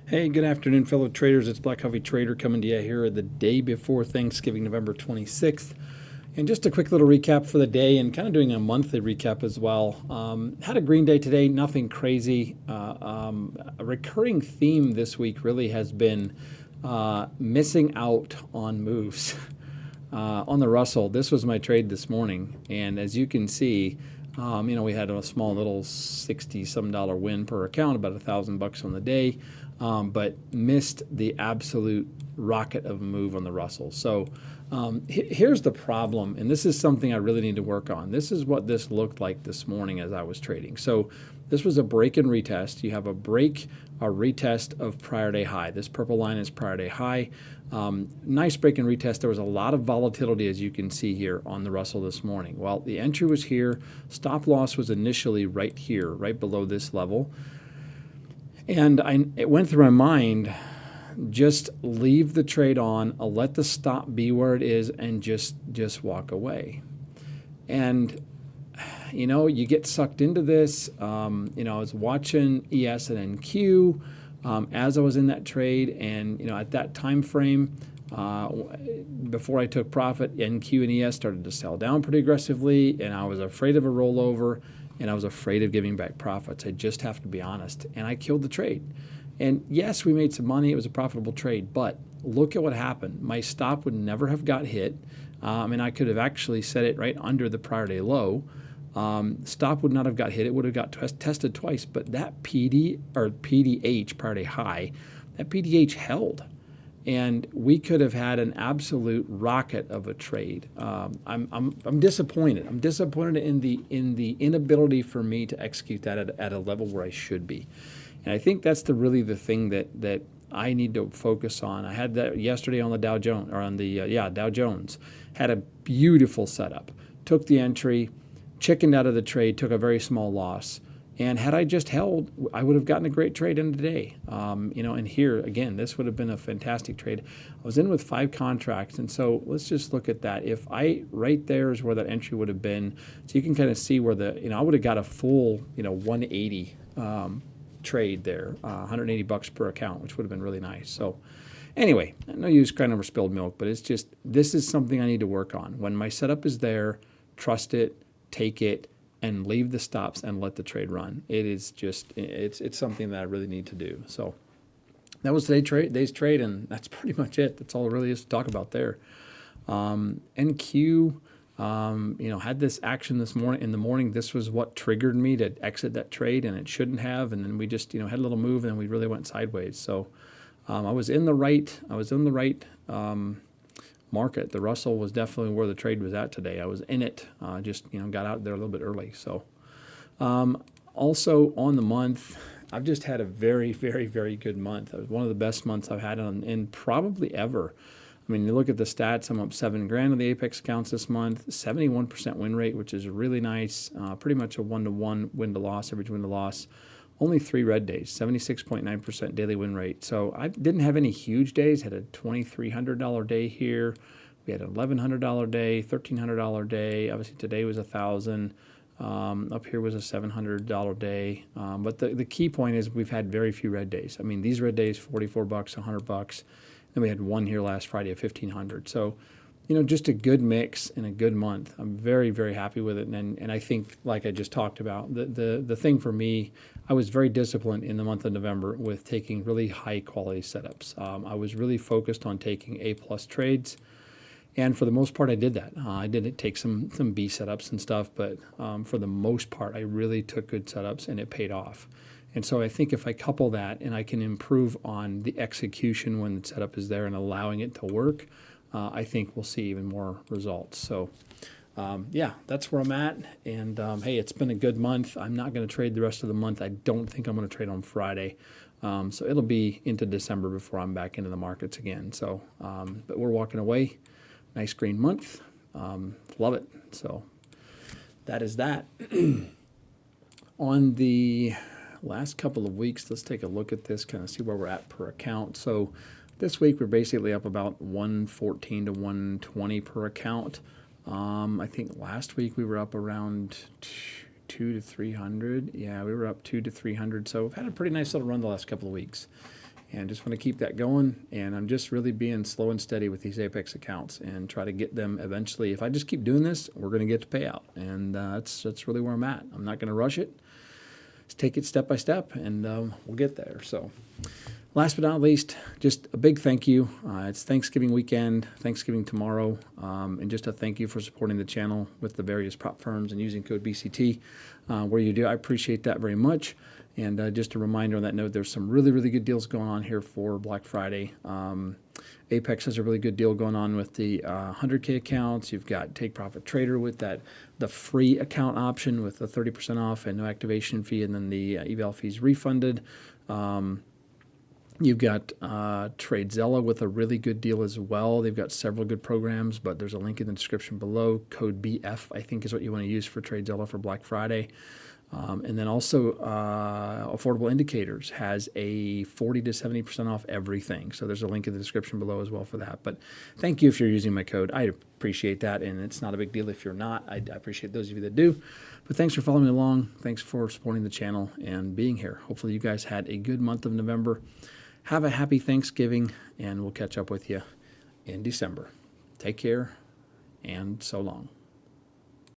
Hey, good afternoon, fellow traders. It's Black Coffee Trader coming to you here the day before Thanksgiving, November 26th. And just a quick little recap for the day and kind of doing a monthly recap as well. Had a green day today, nothing crazy. A recurring theme this week really has been missing out on moves. On the Russell, this was my trade this morning. And as you can see, we had a small little $60-some win per account, about $1,000 on the day. But missed the absolute rocket of a move on the Russell. So here's the problem, and this is something I really need to work on. This is what this looked like this morning as I was trading. So this was a break and retest. You have a break, a retest of prior day high. This purple line is prior day high. Nice break and retest. There was a lot of volatility, as you can see here on the Russell this morning. Well, the entry was here. Stop loss was initially right here, right below this level. And it went through my mind, just leave the trade on, let the stop be where it is, and just walk away. And, you get sucked into this. I was watching ES and NQ as I was in that trade. And, at that time frame, before I took profit, NQ and ES started to sell down pretty aggressively, and I was afraid of a rollover. And I was afraid of giving back profits. I just have to be honest. And I killed the trade. And yes, we made some money. It was a profitable trade. But look at what happened. My stop would never have got hit. And I could have actually set it right under the prior day low. Stop would not have got hit. It would have got tested twice. But that PDH, prior day high, that PDH held. And we could have had an absolute rocket of a trade. I'm disappointed. I'm disappointed in the inability for me to execute that at a level where I should be. And I think that's really the thing that I need to focus on. I had that yesterday on the Dow Jones, or on the Dow Jones. Had a beautiful setup. Took the entry, chickened out of the trade, took a very small loss. And had I just held, I would have gotten a great trade in today. And here, again, this would have been a fantastic trade. I was in with 5 contracts, and so let's just look at that. Right there is where that entry would have been. So you can kind of see where I would have got a full, 180 trade there, $180 per account, which would have been really nice. So anyway, no use crying over spilled milk, but it's just, this is something I need to work on. When my setup is there, trust it, take it, and leave the stops and let the trade run. It is just, it's something that I really need to do. So that was today's trade, and that's pretty much it. That's all it really is to talk about there. NQ, had this action this morning. In the morning, this was what triggered me to exit that trade, and it shouldn't have. And then we just, had a little move, and then we really went sideways. So I was in the right market. The Russell was definitely where the trade was at today. I was in it, got out there a little bit early. So also on the month, I've just had a very, very, very good month. It was one of the best months I've had in probably ever. I mean, you look at the stats, I'm up $7,000 on the Apex accounts this month, 71% win rate, which is really nice. Pretty much a 1-to-1 win to loss, average win to loss. Only 3 red days, 76.9% daily win rate. So I didn't have any huge days. Had a $2,300 day here. We had an $1,100 day, $1,300 day. Obviously today was $1,000. Up here was a $700 day. But the key point is we've had very few red days. I mean, these red days, $44, $100. Then we had one here last Friday of $1,500. So, just a good mix and a good month. I'm very, very happy with it. And I think, like I just talked about, the thing for me, I was very disciplined in the month of November with taking really high quality setups. I was really focused on taking A+ trades. And for the most part, I did that. I did take some B setups and stuff, but for the most part, I really took good setups, and it paid off. And so I think if I couple that and I can improve on the execution when the setup is there and allowing it to work, I think we'll see even more results. So, that's where I'm at. And, hey, it's been a good month. I'm not going to trade the rest of the month. I don't think I'm going to trade on Friday. So it'll be into December before I'm back into the markets again. So, but we're walking away. Nice green month. Love it. So that is that. On the last couple of weeks, let's take a look at this, kind of see where we're at per account. So this week we're basically up about 114 to 120 per account. I think last week we were up around 200 to 300. Yeah, we were up 200 to 300. So we've had a pretty nice little run the last couple of weeks. and just want to keep that going. And I'm just really being slow and steady with these Apex accounts and try to get them eventually. If I just keep doing this, we're going to get to payout, and that's really where I'm at. I'm not going to rush it. Let's take it step by step, and we'll get there. So last but not least, just a big thank you. It's Thanksgiving weekend, Thanksgiving tomorrow, and just a thank you for supporting the channel with the various prop firms and using code BCT where you do. I appreciate that very much. And just a reminder on that note, there's some really, really good deals going on here for Black Friday. Apex has a really good deal going on with the 100K accounts. You've got Take Profit Trader with the free account option with the 30% off and no activation fee, and then the eval fees refunded. You've got TradeZella with a really good deal as well. They've got several good programs, but there's a link in the description below. Code BF, I think, is what you want to use for TradeZella for Black Friday. And then also Affordable Indicators has a 40 to 70% off everything. So there's a link in the description below as well for that. But thank you if you're using my code. I appreciate that, and it's not a big deal if you're not. I appreciate those of you that do. But thanks for following me along. Thanks for supporting the channel and being here. Hopefully you guys had a good month of November. Have a happy Thanksgiving, and we'll catch up with you in December. Take care, and so long.